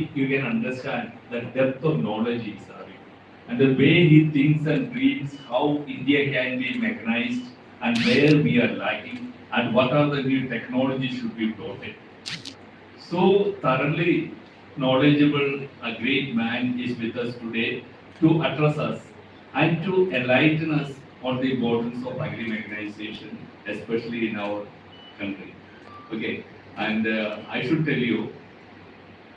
only you can understand the depth of knowledge he is having. And the way he thinks and dreams how India can be mechanized and where we are lacking and what are the new technologies should be brought in. So thoroughly knowledgeable, a great man is with us today to address us and to enlighten us on the importance of agri mechanization, especially in our country. Okay, and I should tell you,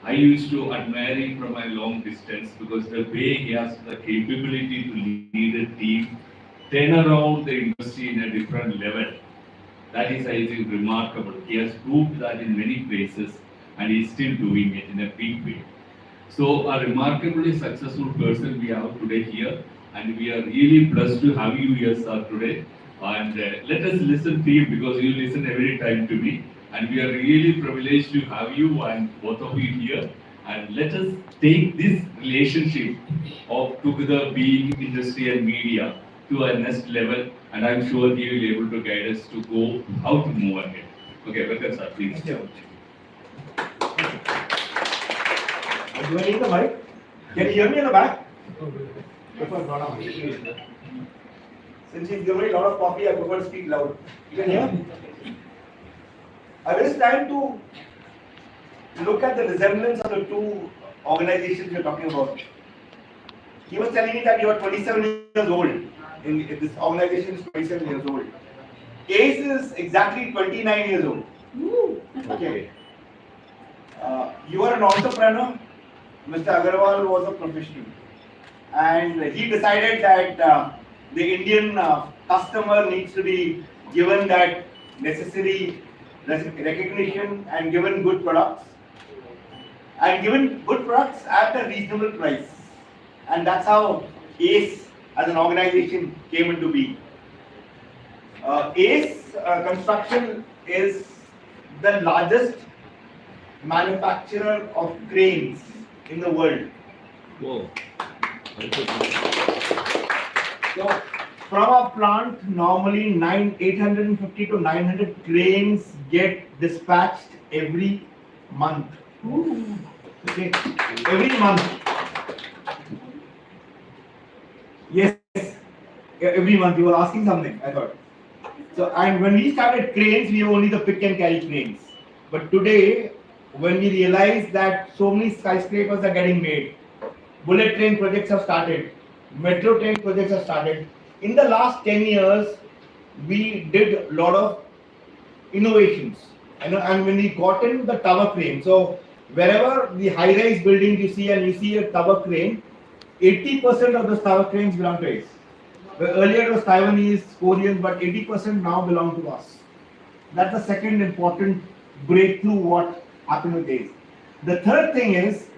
I used to admire him from a long distance because the way he has the capability to lead a team, turn around the industry in a different level. That is, I think, remarkable. He has proved that in many places and he is still doing it in a big way. So, a remarkably successful person we have today here, and we are really blessed to have you here, sir, today. And let us listen to you because you listen every time to me. And we are really privileged to have you and both of you here. And let us take this relationship of together being industry and media to a next level. And I'm sure he will be able to guide us to go how to move ahead. Okay, welcome, sir. Please. Thank you. Do I need the mic? Can you hear me in the back? Since he's given me a lot of coffee, I prefer to speak loud. You can hear? I was trying to look at the resemblance of the two organizations you're talking about. He was telling me that you are 27 years old. In this organization is 27 years old. ACE is exactly 29 years old. Okay. You are an entrepreneur. Mr. Agarwal was a professional. And he decided that the Indian customer needs to be given that necessary recognition and given good products. And given good products at a reasonable price. And that's how ACE as an organization came into being. ACE Construction is the largest manufacturer of cranes in the world. Whoa. So, from a plant, normally 850 to 900 cranes get dispatched every month. Okay, every month. Yes, every month. You were asking something, I thought. So, and when we started cranes, we were only the pick and carry cranes. But today, when we realize that so many skyscrapers are getting made, bullet train projects have started, metro train projects have started. In the last 10 years, we did a lot of innovations. And when we got in the tower crane, so wherever the high-rise buildings you see and you see a tower crane, 80% of those tower cranes belong to ACE. Earlier it was Taiwanese, Koreans, but 80% now belong to us. That's the second important breakthrough what happened with ACE. The third thing is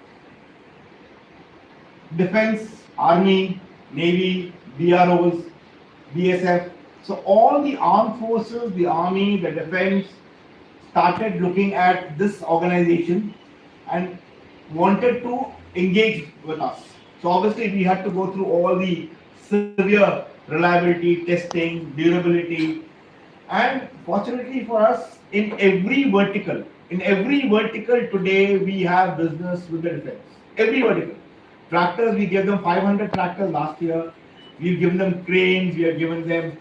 defense, army, navy, BROs, BSF. So all the armed forces, the army, the defense started looking at this organization and wanted to engage with us. So obviously we had to go through all the severe reliability, testing, durability, and fortunately for us, in every vertical today we have business with the defense. Every vertical. Tractors, we gave them 500 tractors last year. We've given them cranes, we have given them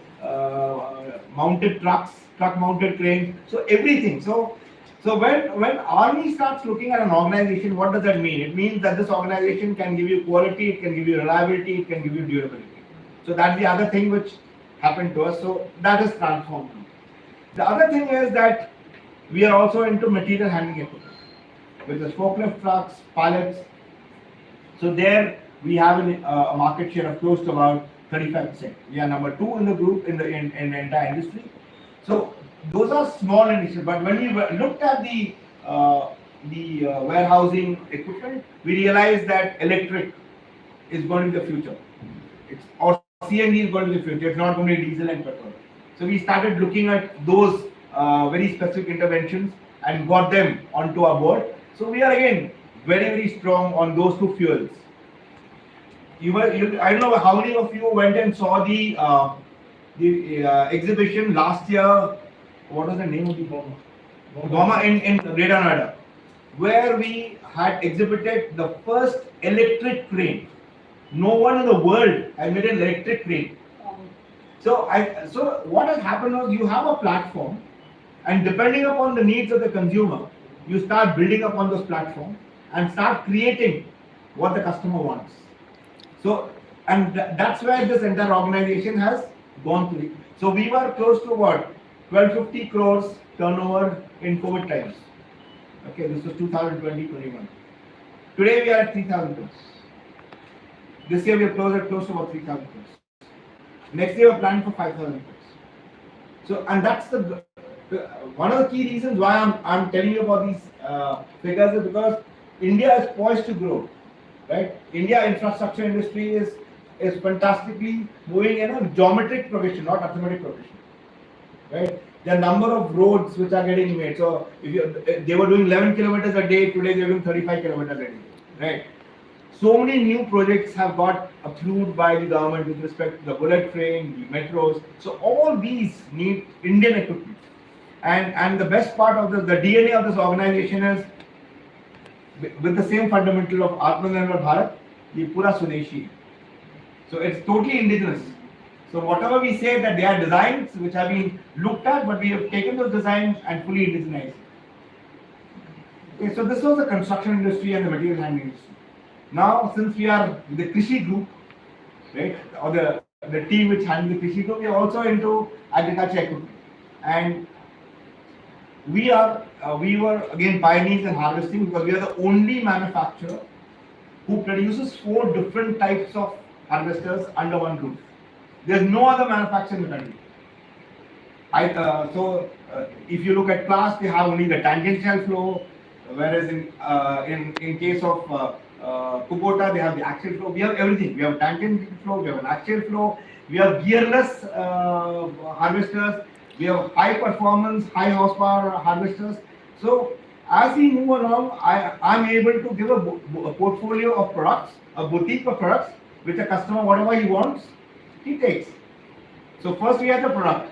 mounted trucks, truck mounted cranes, so everything. So when army starts looking at an organization, what does that mean? It means that this organization can give you quality, it can give you reliability, it can give you durability. So that's the other thing which happened to us. So that is transformed. The other thing is that we are also into material handling equipment, with the forklift trucks, pallets. So there we have a market share of close to about 35%. We are number 2 in the group in the entire industry. So those are small initiatives. But when we looked at the warehousing equipment, we realized that electric is going to be the future. Or CNG is going to be the future. It's not going to be diesel and petrol. So we started looking at those very specific interventions and got them onto our board. So we are again very strong on those two fuels. I don't know how many of you went and saw the exhibition last year. What was the name of the Goma in Greater Noida? where we had exhibited the first electric crane. No one in the world had made an electric crane. So what has happened was you have a platform, and depending upon the needs of the consumer, you start building upon those platforms and start creating what the customer wants. So, and that's where this entire organization has gone through. So we were close to what, 1250 crores turnover in COVID times. Okay, this was 2020-21. Today we are at 3,000 crores. This year we are close to about 3,000 crores. Next year we are planning for 5,000 crores. So, and that's the one of the key reasons why I'm telling you about these figures is because India is poised to grow, right? India infrastructure industry is fantastically moving in a geometric progression, not arithmetic progression, right? The number of roads which are getting made. So if they were doing 11 kilometers a day, today they're doing 35 kilometers a day, right? So many new projects have got approved by the government with respect to the bullet train, the metros. So all these need Indian equipment. And the best part of the DNA of this organization is with the same fundamental of Atmanirbhar Bharat, the Pura Swadeshi. So it's totally indigenous. So whatever we say that they are designs which have been looked at, but we have taken those designs and fully indigenized. Okay, so this was the construction industry and the material handling industry. Now, since we are the Krishi group, right, or the team which handles the Krishi group, we are also into agriculture equipment. And we were again pioneers in harvesting because we are the only manufacturer who produces 4 different types of harvesters under one roof. There's no other manufacturer in the country. If you look at class, they have only the tangential flow, whereas in case of Kubota, they have the axial flow. We have everything. We have tangential flow, we have an axial flow, we have gearless harvesters, we have high performance, high horsepower harvesters. So as we move along, I'm able to give a portfolio of products, a boutique of products, which a customer, whatever he wants, he takes. So first we had the product.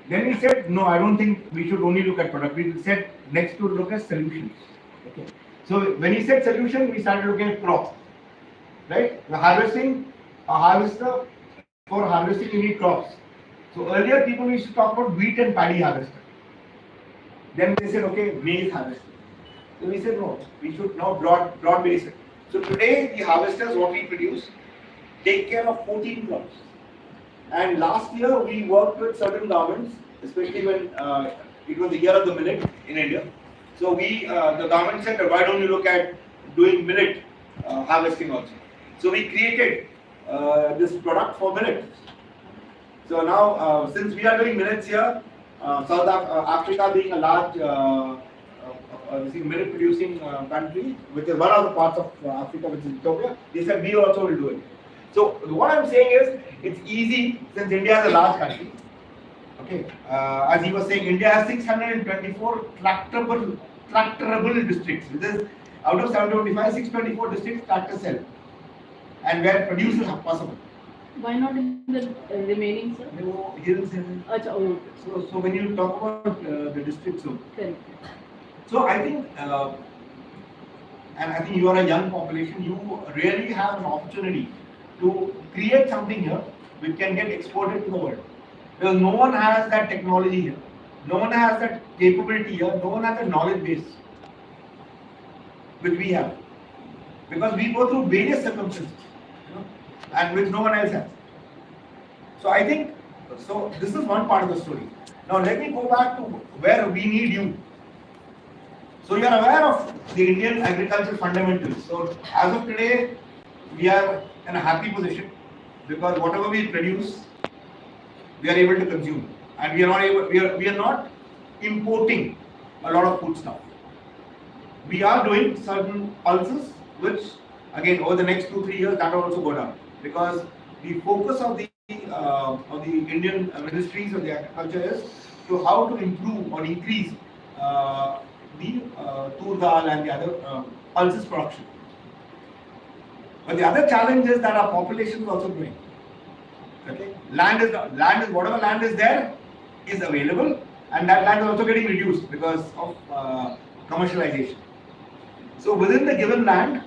Then we said, no, I don't think we should only look at product. We said next to look at solutions. Okay. So when he said solution, we started looking at crop. Right? The harvesting, a harvester, for harvesting you need crops. So earlier people used to talk about wheat and paddy harvester. Then they said, okay, maize harvester. So we said, no, we should now broad base it. So today the harvesters, what we produce, take care of 14 crops. And last year we worked with certain governments, especially when it was the year of the millet in India. So the government said, why don't you look at doing millet harvesting also? So we created this product for millet. So now, since we are doing millets here, South Africa being a large millet producing country, which is one of the parts of Africa, which is Ethiopia, they said we also will do it. So what I'm saying is, it's easy since India is a large country. Okay, as he was saying, India has 624 tractorable districts. Which is out of 725, 624 districts tractor sell, and where producers are possible. Why not in the remaining, sir? No, hills and so when you talk about the districts, so I think, and I think you are a young population, you really have an opportunity to create something here which can get exported to the world. Because no one has that technology here, no one has that capability here, no one has that knowledge base which we have. Because we go through various circumstances, and which no one else has. So I think, so this is one part of the story. Now let me go back to where we need you. So you are aware of the Indian agricultural fundamentals. So as of today, we are in a happy position because whatever we produce, we are able to consume, and we are not importing a lot of food stuff. We are doing certain pulses, which again over the next 2-3 years that will also go down, because the focus of the Indian ministries of the agriculture is to how to improve or increase the tur dal and the other pulses production. But the other challenge is that our population is also growing. Okay, land is whatever land is there is available, and that land is also getting reduced because of commercialization. So within the given land,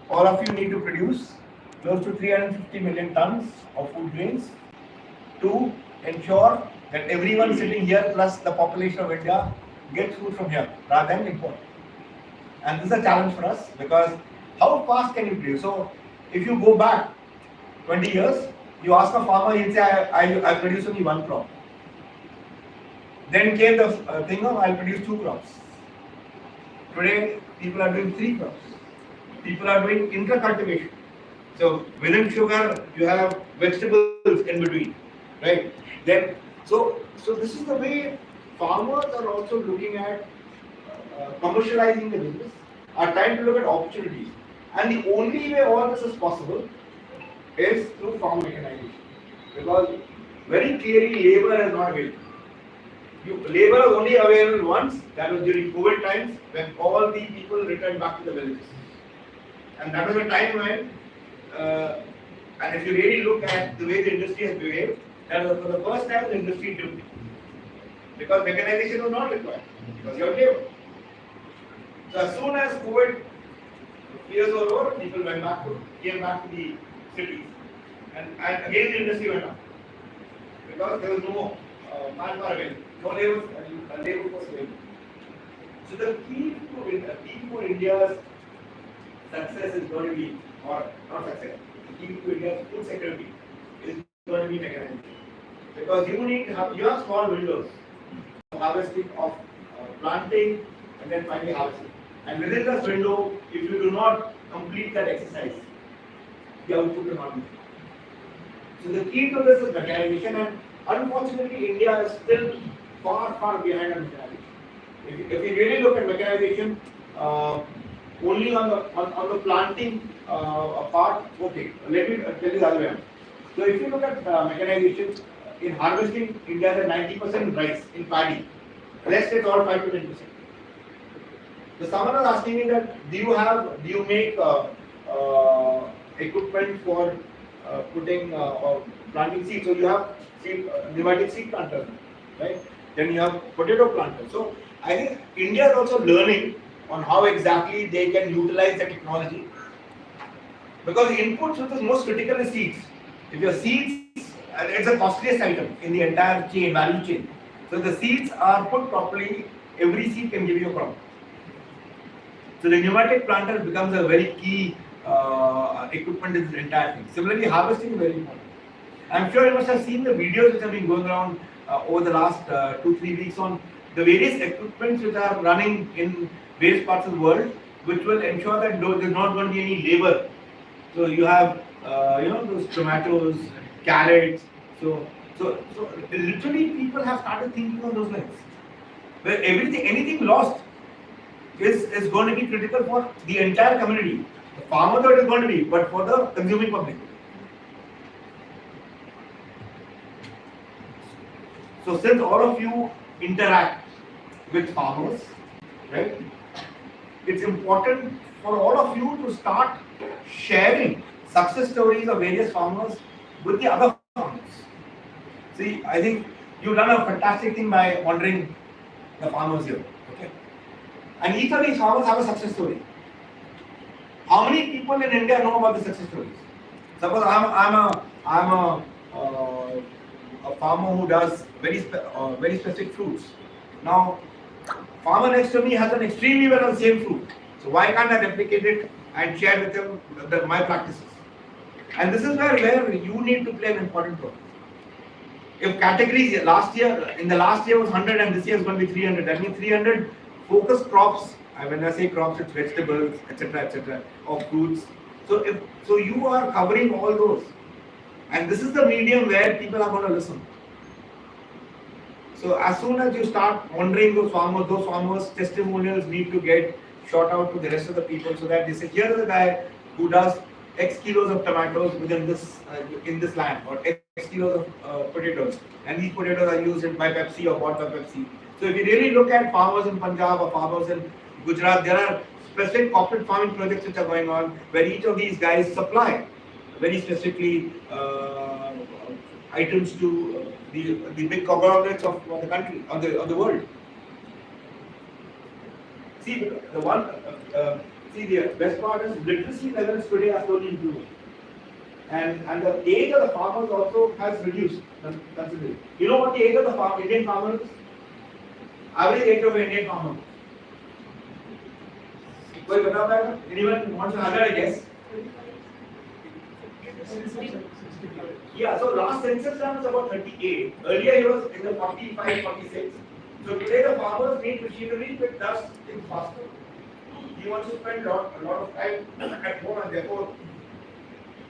all of you need to produce close to 350 million tons of food grains to ensure that everyone sitting here plus the population of India gets food from here rather than import. And this is a challenge for us because how fast can you produce? So if you go back 20 years, you ask a farmer, he'll say, I produce only one crop. Then came the thing of, I'll produce two crops. Today, people are doing three crops. People are doing intercultivation. So within sugar, you have vegetables in between, right? Then, so this is the way farmers are also looking at commercializing the business, are trying to look at opportunities. And the only way all this is possible is through farm mechanization. Because very clearly labor is not available. Labor was only available once, that was during COVID times when all the people returned back to the villages. And that was a time when, and if you really look at the way the industry has behaved, that was for the first time the industry dipped. Because mechanization was not required, because you have labor. So as soon as COVID years were over, people came back to the cities. And again the industry went up. Because there was no manpower available, no labor force available. So the key for India's success is going to be, or not success, the key to India's food security is going to be mechanization. Because you have small windows of harvesting, of planting, and then finally harvesting. And within this window, if you do not complete that exercise, the output will not be. So the key to this is mechanization, and unfortunately, India is still far behind on mechanization. If you really look at mechanization, only on the planting part, okay, let me tell you the other way around. So if you look at mechanization, in harvesting, India has 90% rice in paddy. Rest is all 5 to 10%. So someone was asking me that do you make equipment for putting or planting seeds? So you have pneumatic seed planters, right? Then you have potato planters. So I think India is also learning on how exactly they can utilize the technology. Because the inputs which is most critical is seeds. If your seeds, it's the costliest item in the entire value chain. So if the seeds are put properly, every seed can give you a crop. So the pneumatic planter becomes a very key equipment in this entire thing. Similarly, harvesting is very important. I'm sure you must have seen the videos which have been going around over the last 2-3 weeks on the various equipments which are running in various parts of the world, which will ensure that there's not going to be any labor. So you have those tomatoes, carrots. So literally people have started thinking on those lines. Where anything lost is going to be critical for the entire community. The farmer though it is going to be, but for the consuming public. So since all of you interact with farmers, right? It's important for all of you to start sharing success stories of various farmers with the other farmers. See, I think you've done a fantastic thing by honoring the farmers here. Okay? And each of these farmers have a success story. How many people in India know about the success stories? Suppose I'm a farmer who does very specific fruits. Now, farmer next to me has done extremely well on the same fruit. So why can't I replicate it and share with him my practices? And this is where you need to play an important role. If categories in the last year was 100 and this year is going to be 300, that means 300 focus crops. And when I say crops, it's vegetables, etc., or fruits. So you are covering all those. And this is the medium where people are going to listen. So as soon as you start honoring those farmers' testimonials need to get shot out to the rest of the people so that they say, here is a guy who does X kilos of tomatoes within this in this land, or X kilos of potatoes, and these potatoes are used by Pepsi or bought by Pepsi. So if you really look at farmers in Punjab or farmers in Gujarat, there are specific corporate farming projects which are going on where each of these guys supply very specifically items to the big conglomerates of the country, of the world. See, the one, see the best part is literacy levels today are slowly improving. And the age of the farmers also has reduced considerably. You know what the age of the Indian farmer is? Average age of Indian farmer. कोई बता पाएगा? Anyone wants to hazard a guess? Yeah, so last census round was about 38. Earlier he was in the 45, 46. So today the farmers need machinery which does things faster. He wants to spend a lot of time at home, and therefore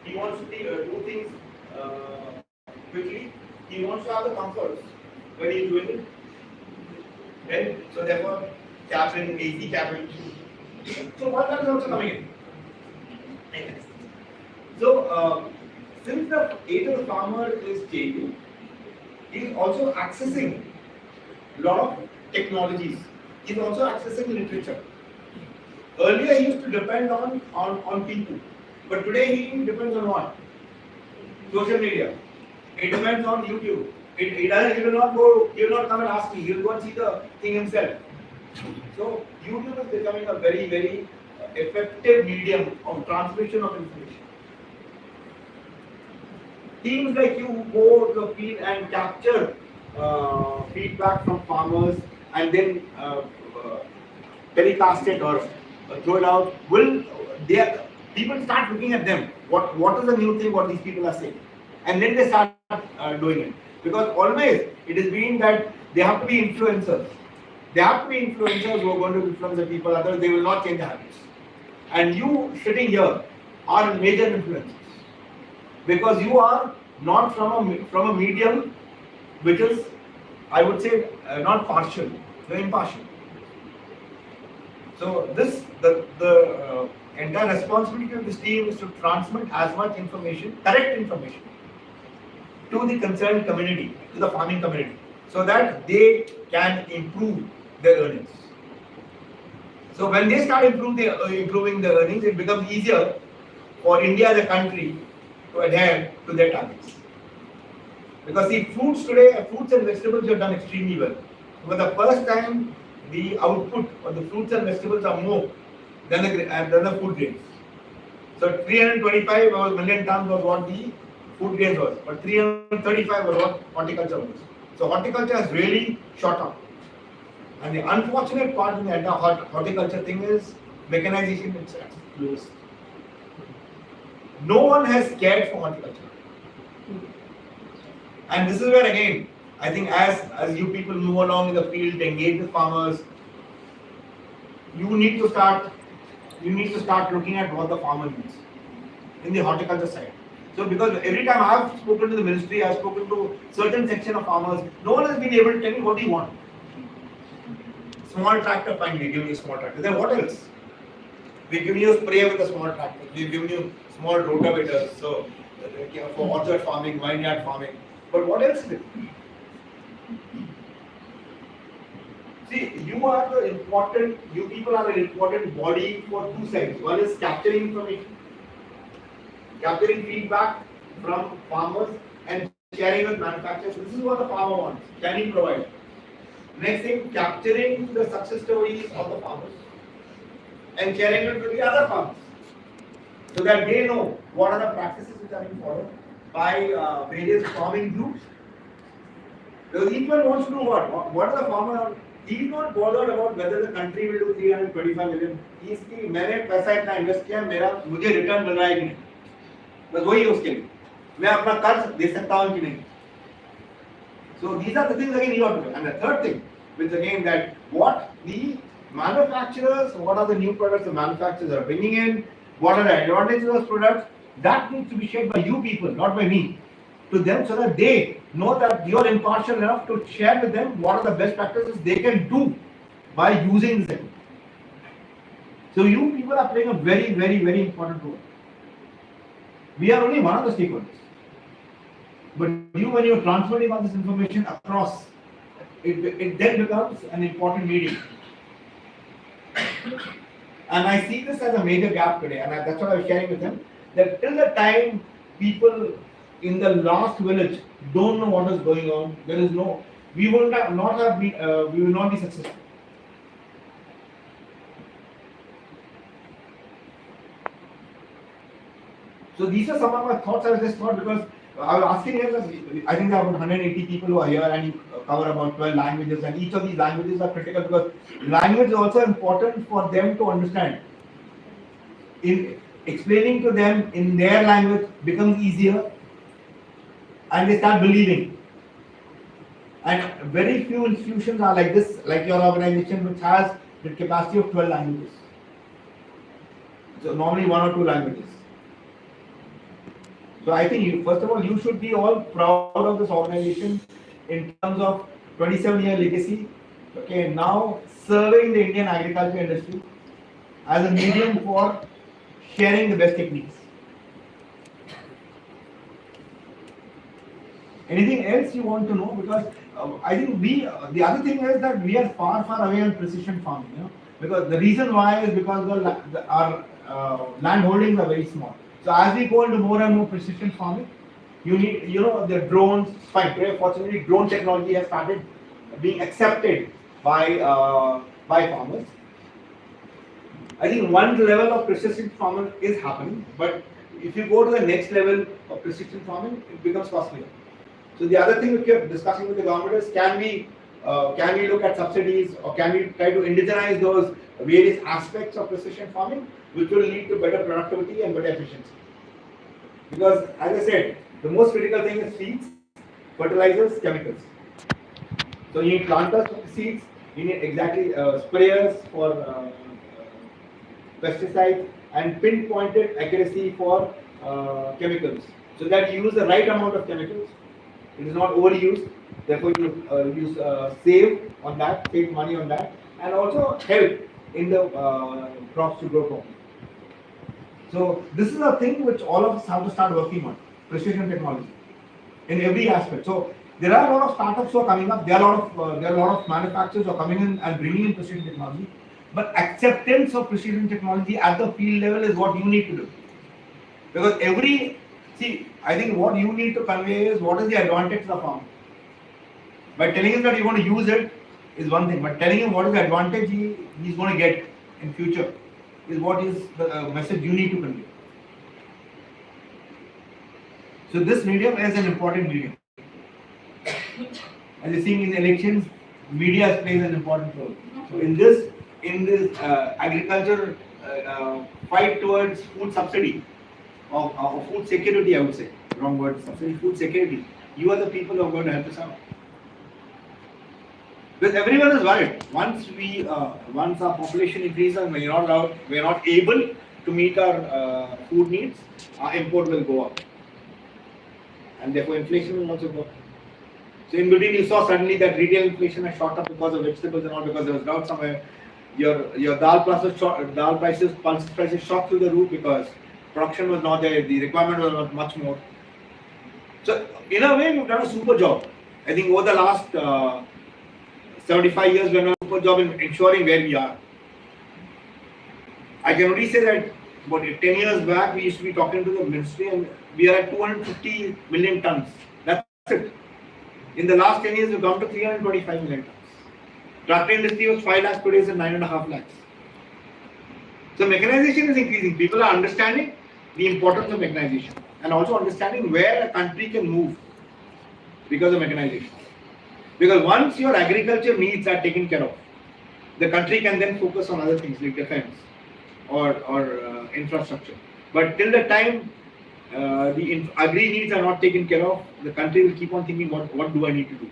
he wants to do things quickly. He wants to have the comforts when he's doing it. Right? So therefore, cabin, AC cabin. So what that is also coming in. So since the age of the farmer is changing, he is also accessing a lot of technologies. He is also accessing literature. Earlier he used to depend on people, but today he depends on what? Social media. It depends on YouTube. He will not come and ask me. He will go and see the thing himself. So YouTube is becoming a very, very effective medium of transmission of information. Teams like you who go to the field and capture feedback from farmers and then telecast it or throw it out. People start looking at them. What is the new thing? What these people are saying, and then they start doing it. Because always it has been that they have to be influencers. They have to be influencers who are going to influence the people. Otherwise, they will not change their habits. And you sitting here are major influencers because you are not from a medium which is, I would say, not partial, you're impartial. So the entire responsibility of this team is to transmit as much information, correct information, to the concerned community, to the farming community, so that they can improve their earnings. So when they start improving their earnings, it becomes easier for India as a country to adhere to their targets. Because see, fruits and vegetables have done extremely well. For the first time, the output of the fruits and vegetables are more than the food grains. So 325 million tons was what the food grains was, but 335 was what horticulture was. So horticulture has really shot up. And the unfortunate part in the entire horticulture thing is mechanization is closed. No one has cared for horticulture. And this is where again, I think as you people move along in the field, engage with farmers, you need to start looking at what the farmer needs in the horticulture side. So because every time I have spoken to the ministry, I have spoken to certain section of farmers, no one has been able to tell me what do you want. Small tractor, fine, we give you a small tractor. Then what else? We give you a sprayer with a small tractor. We give you small rotavators. So for orchard farming, vineyard farming. But what else is it? See, you people are an important body for two sides. One is capturing information, capturing feedback from farmers and sharing with manufacturers. This is what the farmer wants. Can he provide? Next thing, capturing the success stories of the farmers and sharing it with the other farmers, so that they know what are the practices which are being followed by various farming groups. Because each one wants to know what are the farmer. He is not bothered about whether the country will do 325 million. He is कि मैंने पैसा इतना invest किया, मुझे return मिल रहा है कि नहीं, बस वही है उसके लिए. मैं अपना कर्ज दे सकता हूँ कि नहीं. So these are the things again you have to do. And the third thing, which again that what the manufacturers, what are the new products the manufacturers are bringing in, what are the advantages of those products, that needs to be shared by you people, not by me, to them, so that they know that you are impartial enough to share with them what are the best practices they can do by using this. So you people are playing a very, very, very important role. We are only one of the stakeholders. But you, when you are transferring all this information across, it then becomes an important medium. And I see this as a major gap today, and that's what I was sharing with them, that till the time people in the last village don't know what is going on, we will not be successful. So these are some of my thoughts I was just thought because I was asking here, I think there are about 180 people who are here and you cover about 12 languages and each of these languages are critical because language is also important for them to understand. In explaining to them in their language becomes easier and they start believing. And very few institutions are like this, like your organization which has the capacity of 12 languages. So normally 1 or 2 languages. So I think you, first of all, you should be all proud of this organization in terms of 27-year legacy. Okay, now serving the Indian agriculture industry as a medium for sharing the best techniques. Anything else you want to know? Because I think the other thing is that we are far away on precision farming. You know, because the reason why is because our land holdings are very small. So as we go into more and more precision farming, you need, the drones. Fine, today fortunately drone technology has started being accepted by farmers. I think one level of precision farming is happening, but if you go to the next level of precision farming, it becomes costlier. So the other thing we kept discussing with the government is can we look at subsidies or can we try to indigenize those various aspects of precision farming which will lead to better productivity and better efficiency. Because as I said, the most critical thing is seeds, fertilizers, chemicals. So you need planters for the seeds, you need exactly sprayers for pesticides and pinpointed accuracy for chemicals. So that you use the right amount of chemicals. It is not overused. Therefore, you save on that, save money on that, and also help in the crops to grow properly. So this is a thing which all of us have to start working on, precision technology, in every aspect. So there are a lot of startups who are coming up. There are a lot of manufacturers who are coming in and bringing in precision technology. But acceptance of precision technology at the field level is what you need to do. Because I think what you need to convey is what is the advantage to the farmer. By telling him that you're going to use it is one thing, but telling him what is the advantage he's going to get in future is what is the message you need to convey. So this medium is an important medium. As you see in elections, media plays an important role. So in this agriculture fight towards food subsidy or food security, I would say, wrong word, subsidy, food security, you are the people who are going to help us out. Because everyone is worried. Once our population increases and we are not able to meet our food needs, our import will go up, and therefore inflation will also go up. So in between, you saw suddenly that retail inflation has shot up because of vegetables and all, because there was drought somewhere. Your dal prices pulses prices shot through the roof because production was not there, the requirement was not much more. So in a way, we've done a super job. I think over the last 75 years, we've done a super job in ensuring where we are. I can only say that about 10 years back, we used to be talking to the ministry and we are at 250 million tons. That's it. In the last 10 years, we've come to 325 million tons. Tractor industry was 5 lakhs, today is at 9.5 lakhs. So mechanization is increasing. People are understanding the importance of mechanization and also understanding where a country can move because of mechanization. Because once your agriculture needs are taken care of, the country can then focus on other things like defense or infrastructure. But till the time the agri needs are not taken care of, the country will keep on thinking, what do I need to do?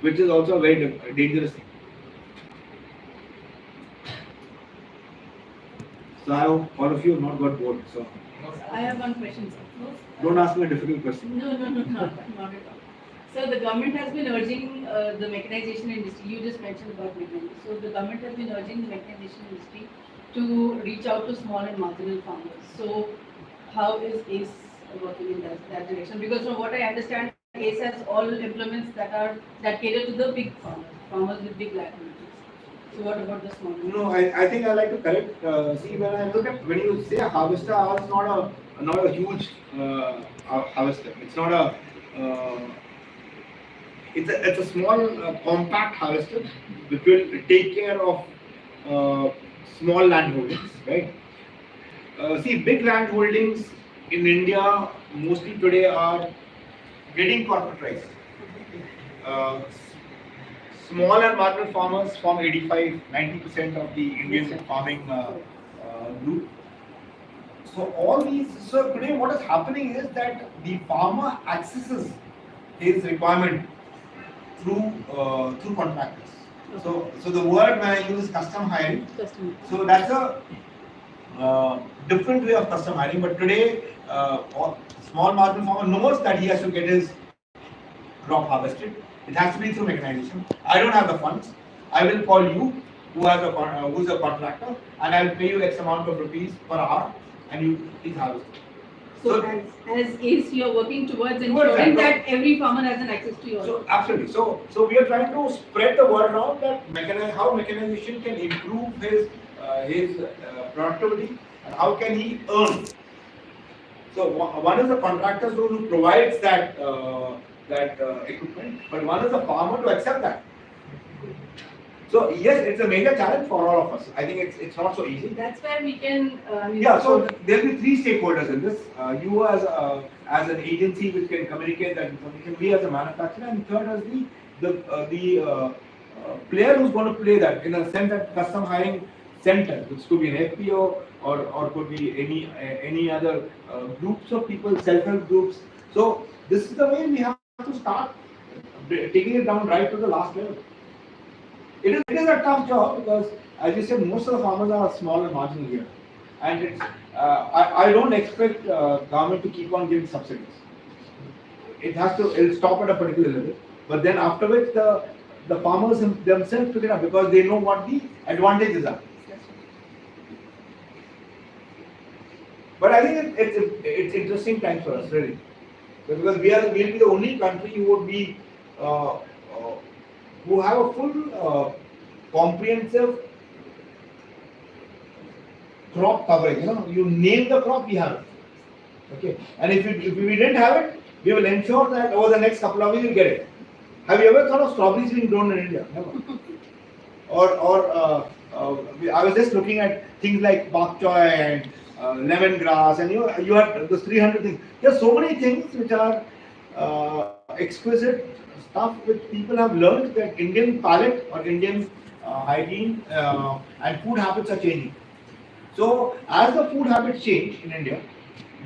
Which is also a very dangerous thing. So I hope all of you have not got bored. So I have one question, sir. Don't ask me a difficult question. No, not at all. So the government has been urging the mechanization industry. You just mentioned about mechanization. So the government has been urging the mechanization industry to reach out to small and marginal farmers. So how is ACE working in that direction? Because from what I understand, ACE has all implements that cater to the big farmers with big land. So what about the small? No, I think I like to correct. See, when you say a harvester, ours is not a huge harvester. It's not a it's a small compact harvester which will take care of small land holdings, right? See, big land holdings in India mostly today are getting corporatized. Uh, Small and marginal farmers form 85-90% of the Indian farming group. So all these, so today what is happening is that the farmer accesses his requirement through contractors. So the word when I use is custom hiring. So that's a different way of custom hiring. But today, small marginal farmer knows that he has to get his crop harvested. It has to be through mechanization. I don't have the funds. I will call you, who's a contractor, and I will pay you X amount of rupees per hour, and you please harvest. So as ACE, you are working towards ensuring that every farmer has an access to your. So absolutely. So we are trying to spread the word around that how mechanization can improve his productivity and how can he earn. So one is the contractor's role who provides that equipment, but one is the farmer to accept that. So yes, it's a major challenge for all of us. I think it's not so easy. That's where we can. Yeah. So there will be three stakeholders in this. You as an agency which can communicate that information. We as a manufacturer, and third as the player who's going to play that in a sense that custom hiring center, which could be an FPO or could be any other groups of people, self-help groups. So this is the way we have to start taking it down right to the last level. It is a tough job because, as you said, most of the farmers are small and marginal here, and it's I don't expect government to keep on giving subsidies. It'll stop at a particular level, but then after which the farmers themselves pick it up because they know what the advantages are. But I think it's interesting times for us really, because we'll be the only country who would be who have a full comprehensive crop coverage. You name the crop, we have it. Okay, and if we didn't have it, we will ensure that over the next couple of years you get it. Have you ever thought of strawberries being grown in India? Never. I was just looking at things like bok choy and lemongrass, and you had those 300 things. There are so many things which are exquisite stuff which people have learned that Indian palate or Indian hygiene and food habits are changing. So as the food habits change in India,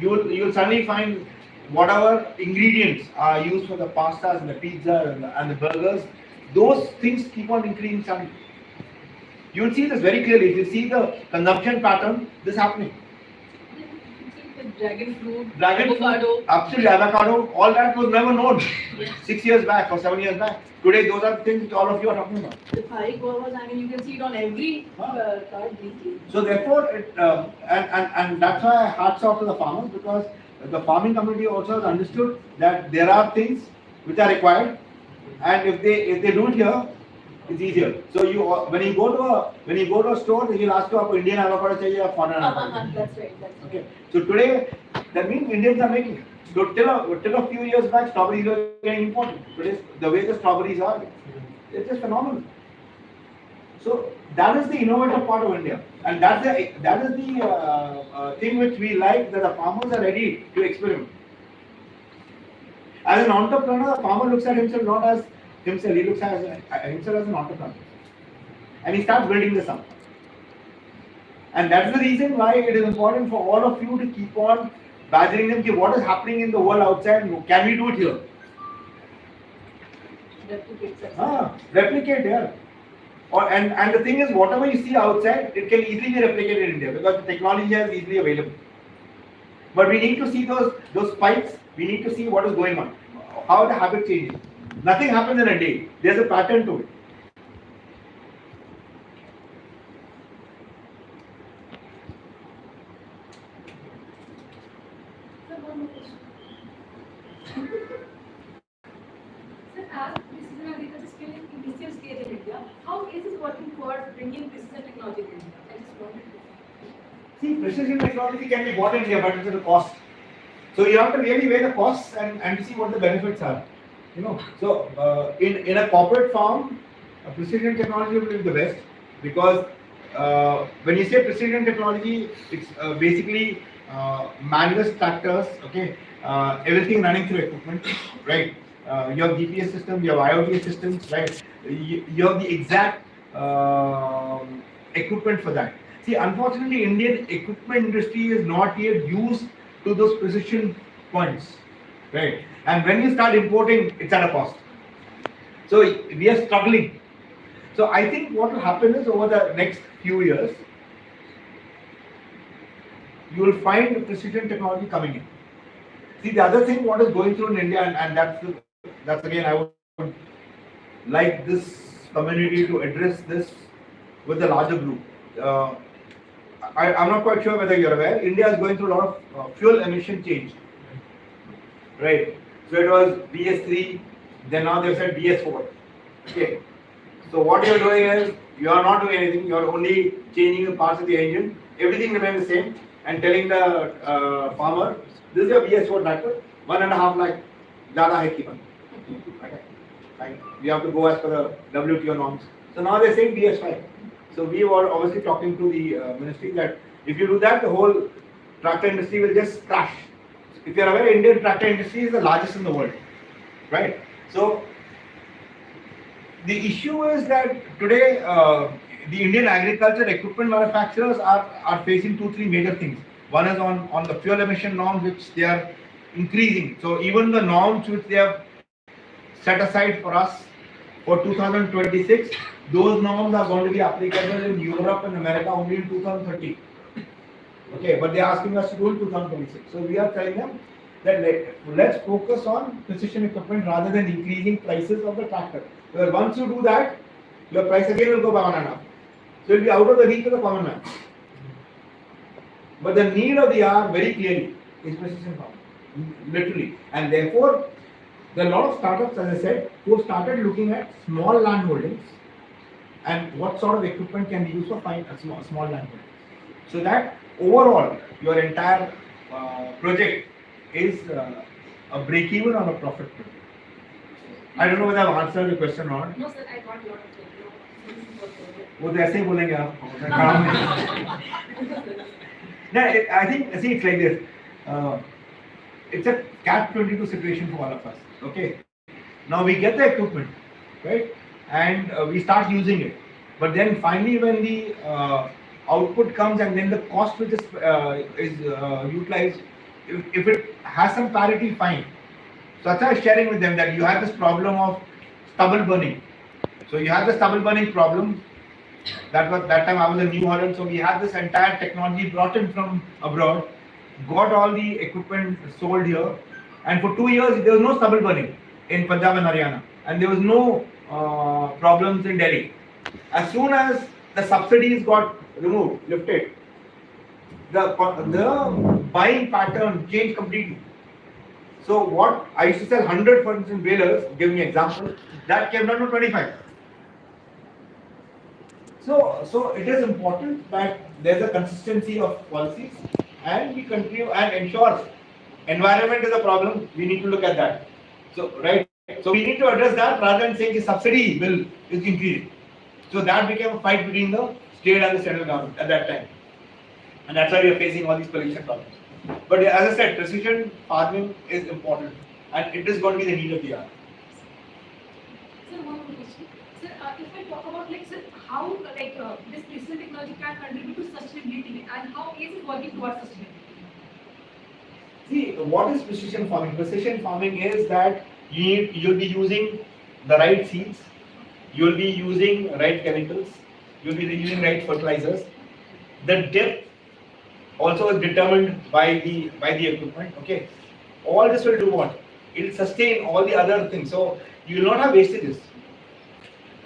you will suddenly find whatever ingredients are used for the pastas and the pizza and the burgers, those things keep on increasing suddenly. You will see this very clearly. If you see the consumption pattern, this is happening. Dragon fruit, avocado. Absolutely, avocado, all that was never known 6 years back or 7 years back. Today, those are the things which all of you are talking about. The Thai guavas, you can see it on every card these days. So therefore, and that's why hats off to the farmers, because the farming community also has understood that there are things which are required, and if they do it here, it's easier. So when you go to a store, he'll ask you, Indian avocado chahiye or foreign avocado. That's right. Okay. So today, that means Indians are making it. So till a few years back, strawberries were getting imported. Today, the way the strawberries are, it's just phenomenal. So that is the innovative part of India, and that is the thing which we like, that the farmers are ready to experiment. As an entrepreneur, the farmer looks at himself not as himself; he looks at himself as an entrepreneur, and he starts building this up. And that's the reason why it is important for all of you to keep on badgering them. What is happening in the world outside? Can we do it here? Replicate here. And the thing is, whatever you see outside, it can easily be replicated in India because the technology is easily available. But we need to see those spikes. We need to see what is going on, how the habit changes. Nothing happens in a day. There's a pattern to it. Precision agriculture is still in initial stage in India. How is it working for bringing precision technology in India? I just wanted to see, precision technology can be bought in India, but it's at a cost. So you have to really weigh the costs and see what the benefits are. So in a corporate farm, precision technology will be the best, because when you say precision technology, it's basically manual tractors, okay, everything running through equipment, right? You have GPS systems, you have IoT systems, right? You have the exact equipment for that. See, unfortunately, Indian equipment industry is not yet used to those precision points, right? And when you start importing, it's at a cost. So we are struggling. So I think what will happen is over the next few years, you will find precision technology coming in. See, the other thing what is going through in India, and that's again I would like this community to address this with the larger group. I'm not quite sure whether you're aware. India is going through a lot of fuel emission change, right? So it was BS3, then now they've said BS4. Okay. So what you're doing is you are not doing anything. You are only changing the parts of the engine. Everything remains the same, and telling the farmer, this is your BS4 tractor, 1.5 lakh, ज़्यादा है कीमत. Okay. Right. We have to go as per the WTO norms. So now they're saying BS5. So we were obviously talking to the ministry that if you do that, the whole tractor industry will just crash. If you are aware, Indian tractor industry is the largest in the world, right? So the issue is that today the Indian agriculture equipment manufacturers are facing 2-3 major things. One is on the fuel emission norms, which they are increasing. So even the norms which they have set aside for us for 2026, those norms are going to be applicable in Europe and America only in 2030. Okay, but they are asking us to do in 2026. So we are telling them that let's focus on precision equipment rather than increasing prices of the tractor. Because once you do that, your price again will go by 1.5. So it will be out of the reach of the common man. But the need of the hour very clearly is precision farming, literally. And therefore, there are a lot of startups, as I said, who have started looking at small land holdings and what sort of equipment can be used for small land holdings. So that overall, your entire project is a break-even or a profit project. I don't know whether I've answered the question or not. No, sir, I got a lot of things. वो तो ऐसे ही बोलेंगे आप. No, I think see it's like this. It's a catch-22 situation for all of us. Okay. Now we get the equipment, right, and we start using it. But then finally, when the output comes and then the cost which is utilized, if it has some parity, fine. So I was sharing with them that you have this problem of stubble burning. So you have the stubble burning problem. That time I was in New Holland, so we had this entire technology brought in from abroad, got all the equipment sold here, and for 2 years there was no stubble burning in Punjab and Haryana, and there was no problems in Delhi. As soon as the subsidies got removed, lifted, the buying pattern changed completely. So what I used to sell 100, for instance, balers, give me an example, that came down to 25. So it is important that there's a consistency of policies, and we continue and ensure environment is a problem. We need to look at that. So right. So we need to address that rather than saying the subsidy bill is increasing. So that became a fight between the state and the central government at that time, and that's why we are facing all these pollution problems. But as I said, precision farming is important, and it is going to be the need of the hour. Sir, one more question. Sir, if I talk about sir, how this precision technology can contribute to sustainability and how is it working towards sustainability? See, what is precision farming? Precision farming is that you'll be using the right seeds, you'll be using right chemicals, you'll be using right fertilizers. The depth also is determined by the equipment. Okay, all this will do what? It will sustain all the other things. So you will not have wastages.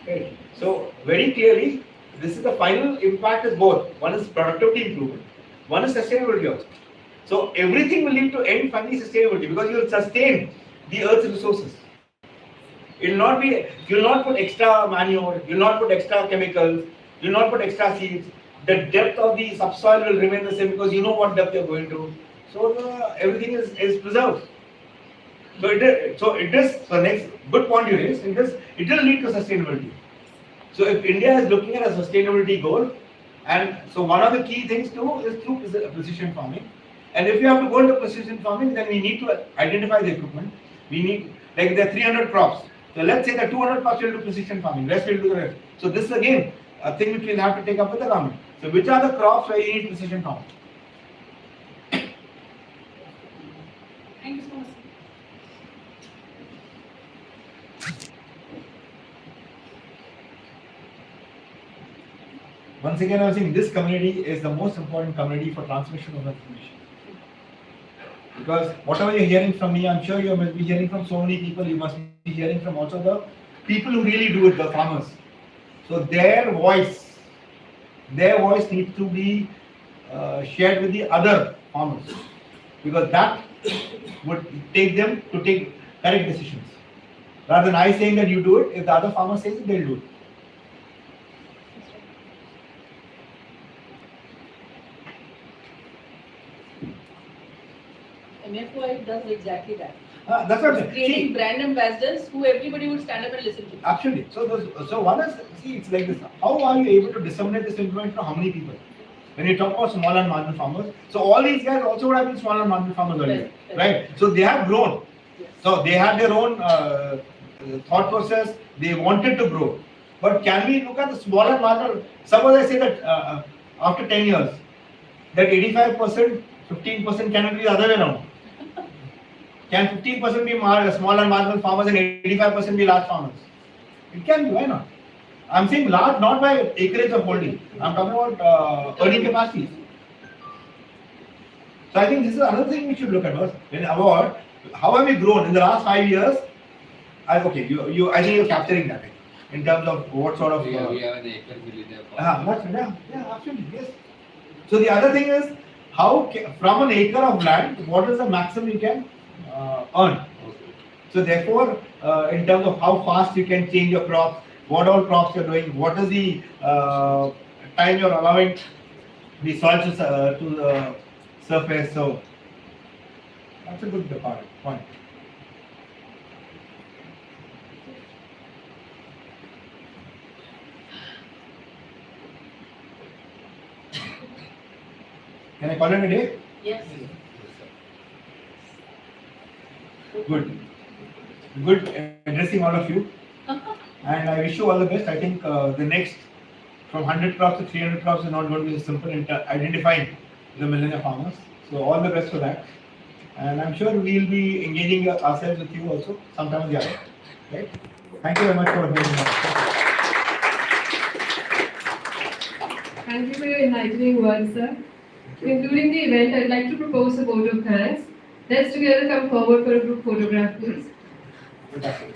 Okay. So very clearly, this is the final impact is both. One is productivity improvement, one is sustainability also. So everything will lead to end finally sustainability because you will sustain the earth's resources. It will not be, you will not put extra manure, you will not put extra chemicals, you will not put extra seeds. The depth of the subsoil will remain the same because you know what depth you are going to. So everything is preserved. So next good point you raised. It will lead to sustainability. So if India is looking at a sustainability goal, and so one of the key things too is through precision farming, And if you have to go into precision farming, then we need to identify the equipment. We need, like there are 300 crops. So let's say that 200 crops will do precision farming, rest will do the rest. So this is again a thing which we'll have to take up with the government. So which are the crops where you need precision farming? Thank you so much. Once again, I was saying this community is the most important community for transmission of information. Because whatever you're hearing from me, I'm sure you must be hearing from so many people. You must be hearing from also the people who really do it, the farmers. So their voice needs to be shared with the other farmers, because that would take them to take correct decisions. Rather than I saying that you do it, if the other farmer says it, they'll do it. MFY does exactly that. That's what I'm saying. Creating See, brand ambassadors who everybody would stand up and listen to. absolutely. So one is, see, it's like this. How are you able to disseminate this information to how many people? When you talk about small and marginal farmers, so all these guys also would have been small and marginal farmers earlier, right? So they have grown. Yes. So they had their own thought process. They wanted to grow. But can we look at the small and marginal? Suppose I say that after 10 years, that 85%, 15% cannot be the other way around. Can 15% be small and marginal farmers and 85% be large farmers? It can be, why not? I'm saying large not by acreage of holding. I'm talking about earning capacities. So I think this is another thing we should look at. When about how have we grown in the last 5 years? I think you're capturing that in terms of what sort of. We have an acre village. Absolutely, yes. So the other thing is from an acre of land, what is the maximum you can earn? So therefore, in terms of how fast you can change your crops, what all crops you're doing, what is the time you're allowing the soil to the surface. So that's a good point. Can I call it a day? Yes. Good addressing all of you. And I wish you all the best. I think the next from 100 crops to 300 crops is not going to be simple in identifying the millennial farmers. So all the best for that. And I'm sure we'll be engaging ourselves with you also sometime in the other. Right? Thank you very much for being here. Thank you for your enlightening words, sir. Concluding the event, I'd like to propose a vote of thanks. Let's together come forward for a group photograph, please. Fantastic.